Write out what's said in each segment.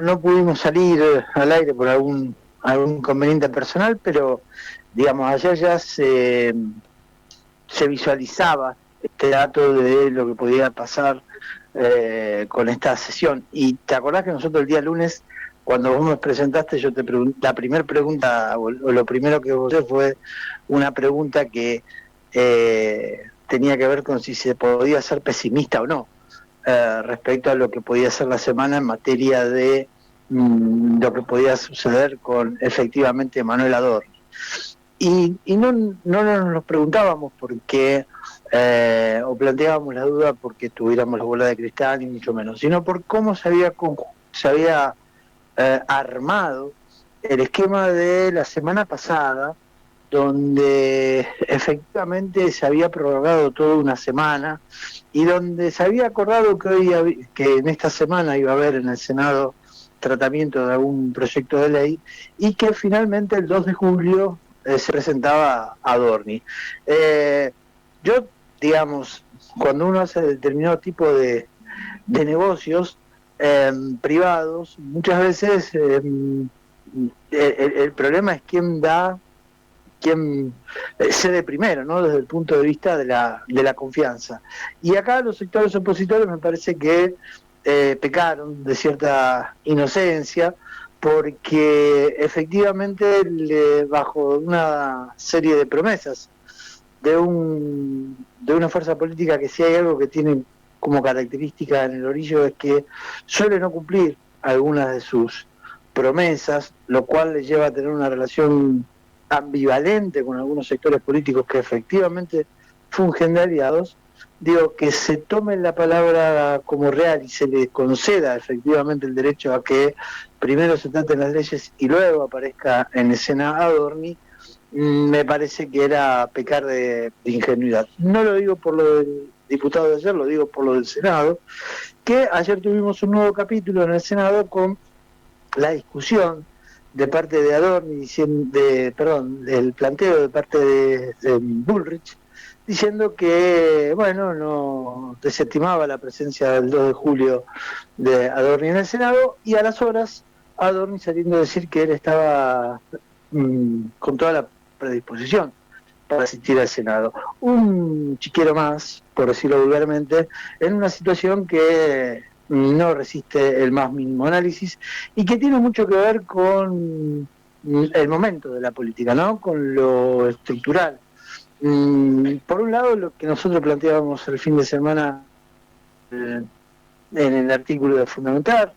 no pudimos salir al aire por algún inconveniente personal, pero digamos, ayer ya se visualizaba este dato de lo que podía pasar con esta sesión. Y te acordás que nosotros el día lunes, cuando vos me presentaste, yo te pregunté, la primera pregunta, o lo primero que vos hice fue una pregunta que tenía que ver con si se podía ser pesimista o no, respecto a lo que podía ser la semana en materia de lo que podía suceder con efectivamente Manuel Adorni. Y no nos preguntábamos por qué, o planteábamos la duda porque tuviéramos la bola de cristal, ni mucho menos, sino por cómo se había armado el esquema de la semana pasada, donde efectivamente se había prorrogado toda una semana y donde se había acordado que en esta semana iba a haber en el Senado tratamiento de algún proyecto de ley y que finalmente el 2 de julio se presentaba Adorni. Yo, digamos, cuando uno hace determinado tipo de negocios privados, muchas veces el problema es quién cede primero, ¿no? Desde el punto de vista de la confianza. Y acá los sectores opositores me parece que pecaron de cierta inocencia, porque efectivamente bajo una serie de promesas de una fuerza política que si hay algo que tiene como característica en el orillo es que suele no cumplir algunas de sus promesas, lo cual le lleva a tener una relación ambivalente con algunos sectores políticos que efectivamente fungen de aliados. Digo, que se tome la palabra como real y se le conceda efectivamente el derecho a que primero se traten las leyes y luego aparezca en escena Adorni, me parece que era pecar de ingenuidad. No lo digo por lo del diputado de ayer, lo digo por lo del Senado, que ayer tuvimos un nuevo capítulo en el Senado con la discusión de parte de Adorni, del planteo de parte de Bullrich, diciendo que, bueno, no desestimaba la presencia del 2 de julio de Adorni en el Senado, y a las horas Adorni saliendo a decir que él estaba con toda la predisposición para asistir al Senado. Un chiquero más, por decirlo vulgarmente, en una situación que no resiste el más mínimo análisis y que tiene mucho que ver con el momento de la política, ¿no? Con lo estructural. Por un lado, lo que nosotros planteábamos el fin de semana en el artículo de Fundamental,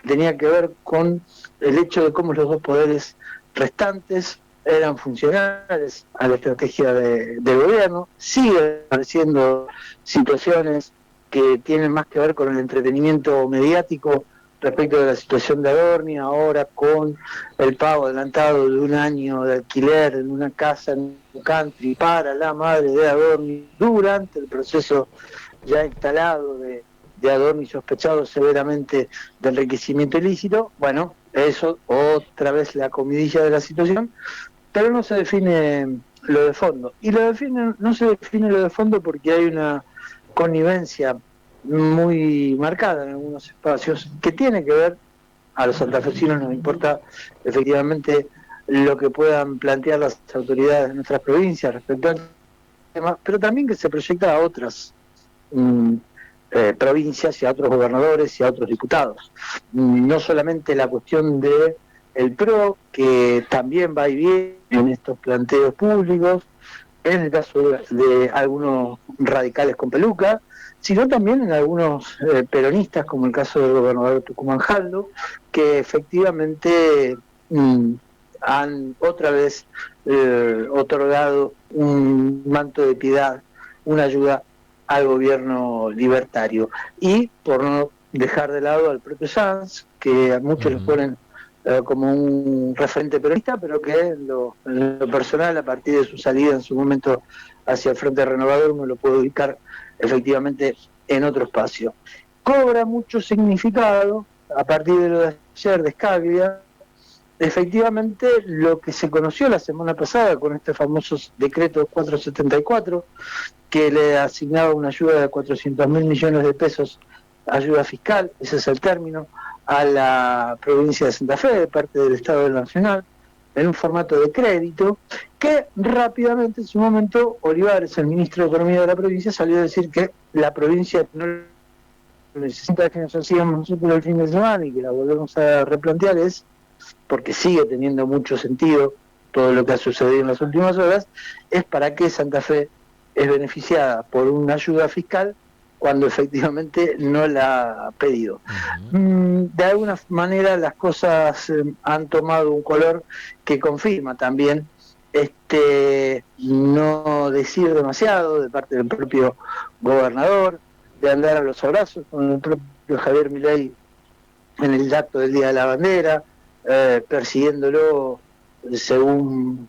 tenía que ver con el hecho de cómo los dos poderes restantes eran funcionales a la estrategia del gobierno. Siguen apareciendo situaciones que tienen más que ver con el entretenimiento mediático respecto de la situación de Adorni, ahora con el pago adelantado de un año de alquiler en una casa en un country para la madre de Adorni durante el proceso ya instalado de Adorni sospechado severamente de enriquecimiento ilícito. Bueno, eso otra vez la comidilla de la situación, pero no se define lo de fondo. Y no se define lo de fondo porque hay una connivencia muy marcada en algunos espacios que tiene que ver, a los santafesinos nos importa efectivamente lo que puedan plantear las autoridades de nuestras provincias respecto al tema, pero también que se proyecta a otras provincias y a otros gobernadores y a otros diputados. No solamente la cuestión de el PRO, que también va y viene en estos planteos públicos, en el caso de algunos radicales con peluca, sino también en algunos peronistas, como el caso del gobernador Tucumán Jaldo, que efectivamente han otra vez otorgado un manto de piedad, una ayuda al gobierno libertario. Y por no dejar de lado al propio Sanz, que a muchos le ponen como un referente peronista, pero que en lo personal, a partir de su salida en su momento hacia el Frente Renovador, uno lo puede ubicar efectivamente en otro espacio. Cobra mucho significado, a partir de lo de ayer de Scalia, efectivamente lo que se conoció la semana pasada con este famoso decreto 474, que le asignaba una ayuda de 400.000 millones de pesos, ayuda fiscal, ese es el término, a la provincia de Santa Fe de parte del Estado Nacional en un formato de crédito, que rápidamente en su momento Olivares, el ministro de Economía de la provincia, salió a decir que la provincia no necesita que nos hacíamos nosotros el fin de semana y que la volvemos a replantear, es porque sigue teniendo mucho sentido todo lo que ha sucedido en las últimas horas, es para qué Santa Fe es beneficiada por una ayuda fiscal cuando efectivamente no la ha pedido. De alguna manera las cosas han tomado un color que confirma también no decir demasiado de parte del propio gobernador, de andar a los abrazos con el propio Javier Milei en el acto del Día de la Bandera, persiguiéndolo según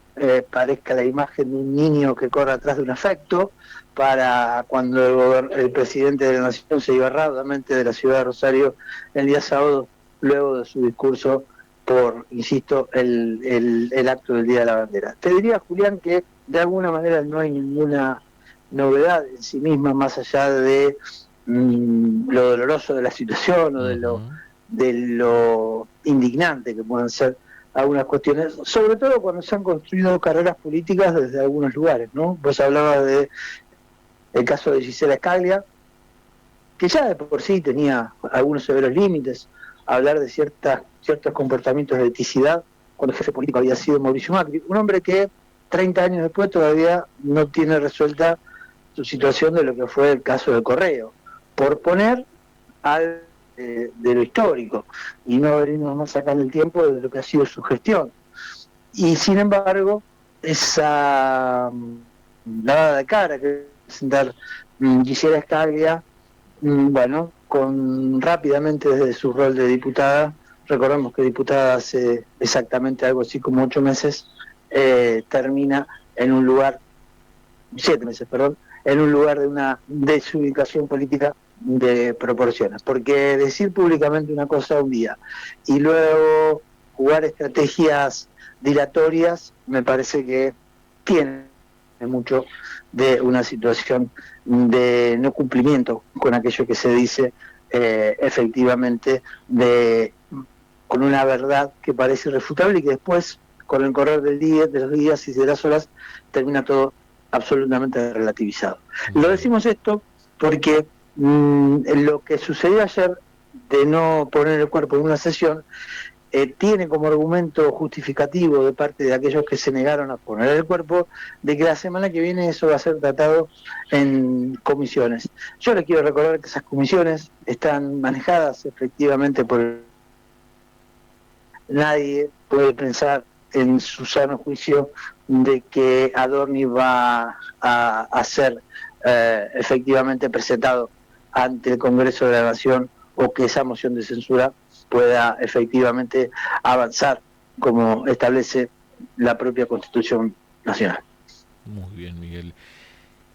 parezca la imagen de un niño que corre atrás de un afecto, para cuando el presidente de la Nación se iba rápidamente de la ciudad de Rosario el día sábado, luego de su discurso por, insisto, el acto del Día de la Bandera. Te diría, Julián, que de alguna manera no hay ninguna novedad en sí misma, más allá de lo doloroso de la situación o de lo indignante que pueden ser algunas cuestiones, sobre todo cuando se han construido carreras políticas desde algunos lugares, ¿no? Vos hablabas de el caso de Gisela Scaglia, que ya de por sí tenía algunos severos límites, hablar de ciertos comportamientos de eticidad, cuando el jefe político había sido Mauricio Macri, un hombre que 30 años después todavía no tiene resuelta su situación de lo que fue el caso del Correo, por poner al de lo histórico y no venimos más acá en el tiempo de lo que ha sido su gestión. Y sin embargo, esa lavada de cara que presentar Gisela Scaglia, bueno, rápidamente desde su rol de diputada, recordemos que diputada hace exactamente algo así como 8 meses, termina en un lugar, 7 meses, perdón, en un lugar de una desubicación política de proporciones, porque decir públicamente una cosa un día y luego jugar estrategias dilatorias me parece que tiene mucho de una situación de no cumplimiento con aquello que se dice efectivamente con una verdad que parece irrefutable y que después con el correr de los días y de las horas termina todo absolutamente relativizado. Lo decimos esto porque lo que sucedió ayer de no poner el cuerpo en una sesión tiene como argumento justificativo de parte de aquellos que se negaron a poner el cuerpo de que la semana que viene eso va a ser tratado en comisiones. Yo les quiero recordar que esas comisiones están manejadas efectivamente por nadie puede pensar en su sano juicio de que Adorni va a ser efectivamente presentado ante el Congreso de la Nación o que esa moción de censura pueda efectivamente avanzar como establece la propia Constitución Nacional. Muy bien, Miguel.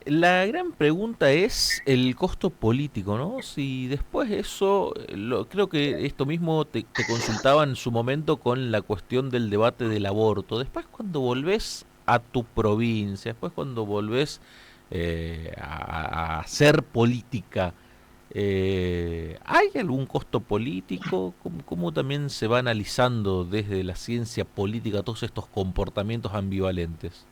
La gran pregunta es el costo político, ¿no? Si después eso, creo que esto mismo te consultaba en su momento con la cuestión del debate del aborto. Después cuando volvés a tu provincia, después cuando volvés a hacer política, ¿hay algún costo político? ¿Cómo también se va analizando desde la ciencia política todos estos comportamientos ambivalentes?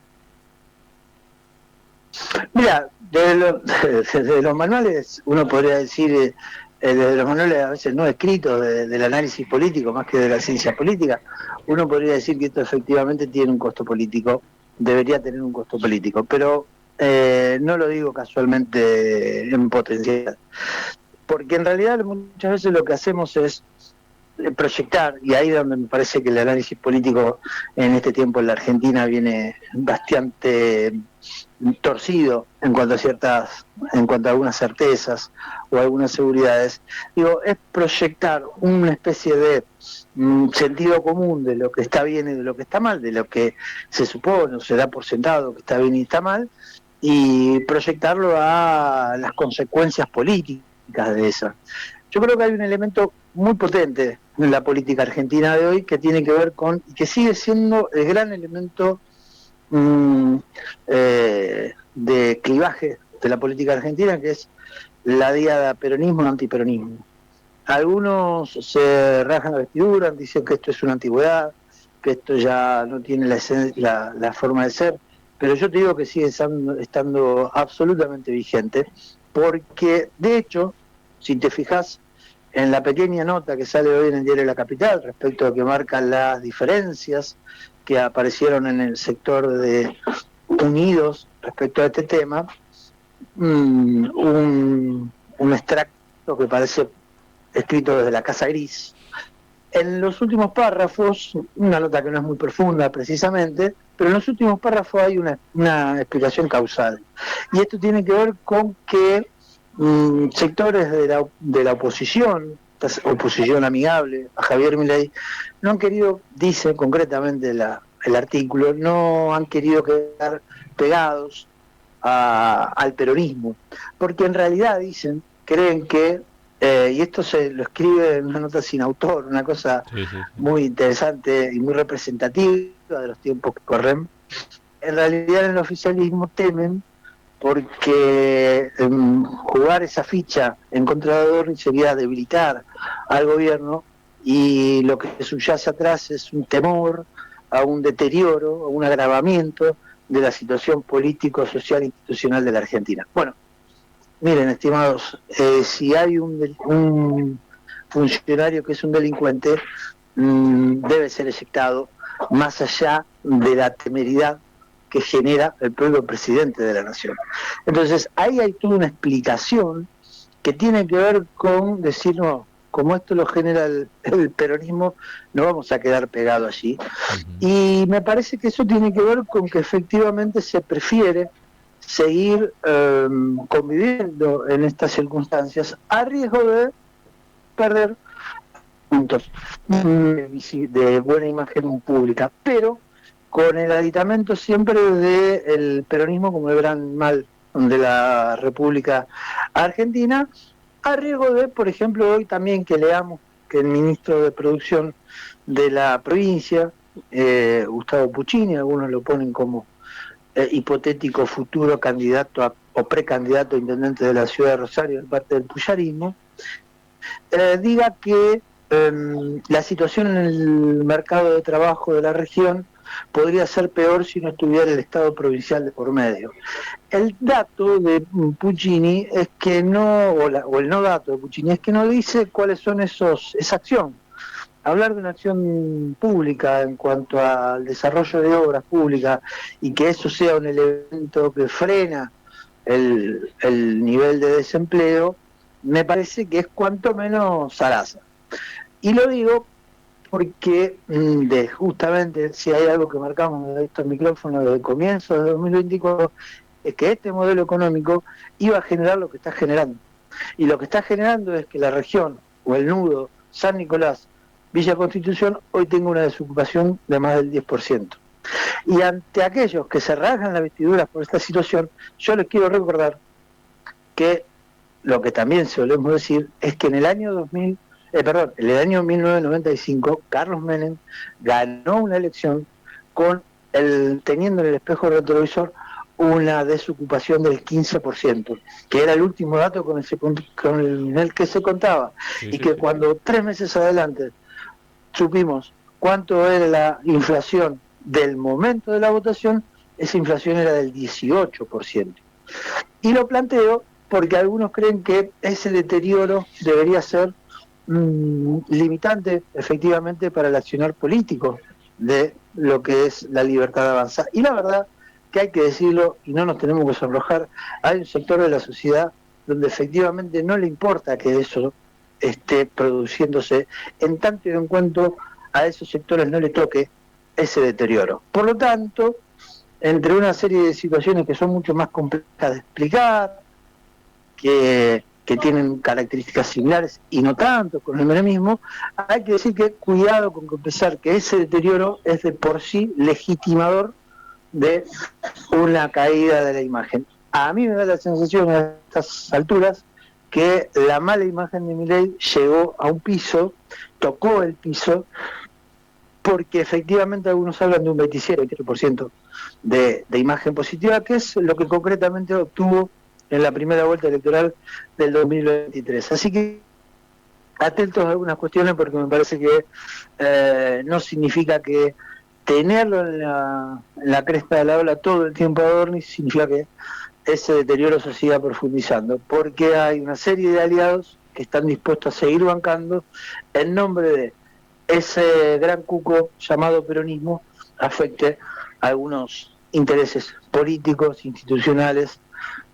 Mira, desde los manuales, uno podría decir, desde los manuales a veces no escritos del análisis político, más que de la ciencia política, uno podría decir que esto efectivamente tiene un costo político, debería tener un costo político, pero no lo digo casualmente en potencial, porque en realidad muchas veces lo que hacemos es proyectar, y ahí es donde me parece que el análisis político en este tiempo en la Argentina viene bastante torcido en cuanto a algunas certezas o algunas seguridades, digo, es proyectar una especie de sentido común de lo que está bien y de lo que está mal, de lo que se supone o se da por sentado que está bien y está mal, y proyectarlo a las consecuencias políticas de eso. Yo creo que hay un elemento muy potente en la política argentina de hoy que tiene que ver con, y que sigue siendo el gran elemento de clivaje de la política argentina, que es la diada peronismo-antiperonismo. Algunos se rajan la vestidura, dicen que esto es una antigüedad, que esto ya no tiene la forma de ser, pero yo te digo que sigue estando absolutamente vigente, porque de hecho, si te fijas en la pequeña nota que sale hoy en el diario La Capital respecto a que marcan las diferencias que aparecieron en el sector de Unidos respecto a este tema, un extracto que parece escrito desde la Casa Gris. En los últimos párrafos, una nota que no es muy profunda precisamente, pero en los últimos párrafos hay una explicación causal. Y esto tiene que ver con que sectores de la oposición, esta oposición amigable a Javier Milei, no han querido, dice concretamente el artículo, no han querido quedar pegados al peronismo, porque en realidad dicen, creen que, y esto se lo escribe en una nota sin autor, una cosa muy interesante y muy representativa de los tiempos que corren, en realidad en el oficialismo temen porque jugar esa ficha en contra de Adorni sería debilitar al gobierno, y lo que subyace atrás es un temor a un deterioro, a un agravamiento de la situación político, social e institucional de la Argentina. Bueno, miren, estimados, si hay un funcionario que es un delincuente, debe ser eyectado, más allá de la temeridad que genera el propio presidente de la nación. Entonces, ahí hay toda una explicación que tiene que ver con decir, no, como esto lo genera el peronismo, no vamos a quedar pegados allí. Y me parece que eso tiene que ver con que efectivamente se prefiere seguir conviviendo en estas circunstancias a riesgo de perder puntos de buena imagen pública, pero con el aditamento siempre del peronismo como el gran mal de la República Argentina, a riesgo de, por ejemplo, hoy también que leamos que el ministro de Producción de la provincia, Gustavo Puccini, algunos lo ponen como hipotético futuro candidato o precandidato a intendente de la ciudad de Rosario de parte del puyarismo, diga que la situación en el mercado de trabajo de la región podría ser peor si no estuviera el Estado provincial de por medio. El dato de Puccini es que no, o el no dato de Puccini es que no dice cuáles son esa acción. Hablar de una acción pública en cuanto al desarrollo de obras públicas y que eso sea un elemento que frena el nivel de desempleo, me parece que es cuanto menos zaraza. Y lo digo porque justamente si hay algo que marcamos en estos micrófonos desde el comienzo de 2024, es que este modelo económico iba a generar lo que está generando. Y lo que está generando es que la región o el nudo San Nicolás, Villa Constitución, hoy tenga una desocupación de más del 10%. Y ante aquellos que se rasgan las vestiduras por esta situación, yo les quiero recordar que lo que también solemos decir es que en el año en el año 1995, Carlos Menem ganó una elección teniendo en el espejo retrovisor una desocupación del 15%, que era el último dato con el que se contaba, y que cuando 3 meses adelante supimos cuánto era la inflación del momento de la votación, esa inflación era del 18%. Y lo planteo porque algunos creen que ese deterioro debería ser limitante efectivamente para el accionar político de lo que es la libertad de avanzar. Y la verdad que hay que decirlo y no nos tenemos que sonrojar, hay un sector de la sociedad donde efectivamente no le importa que eso esté produciéndose, en tanto y en cuanto a esos sectores no le toque ese deterioro. Por lo tanto, entre una serie de situaciones que son mucho más complejas de explicar, que tienen características similares y no tanto con el menemismo, hay que decir que cuidado con pensar que ese deterioro es de por sí legitimador de una caída de la imagen. A mí me da la sensación a estas alturas que la mala imagen de Milei llegó a un piso, tocó el piso, porque efectivamente algunos hablan de un 27-28% de imagen positiva, que es lo que concretamente obtuvo en la primera vuelta electoral del 2023. Así que atentos a algunas cuestiones, porque me parece que no significa que tenerlo en la cresta de la ola todo el tiempo a Adorni significa que ese deterioro se siga profundizando, porque hay una serie de aliados que están dispuestos a seguir bancando en nombre de ese gran cuco llamado peronismo afecte a algunos intereses políticos, institucionales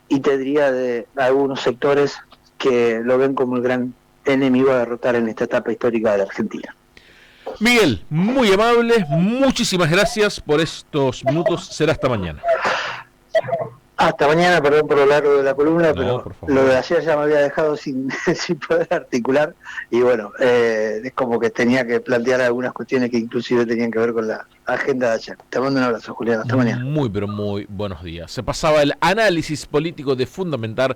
y te diría de algunos sectores que lo ven como el gran enemigo a derrotar en esta etapa histórica de la Argentina. Miguel, muy amable, muchísimas gracias por estos minutos, será hasta mañana. Hasta mañana, perdón por lo largo de la columna, No, pero por favor. lo de ayer ya me había dejado sin poder articular y bueno, es como que tenía que plantear algunas cuestiones que inclusive tenían que ver con la agenda de ayer. Te mando un abrazo, Julián, hasta mañana. Muy, pero muy buenos días. Se pasaba el análisis político de Fundamentar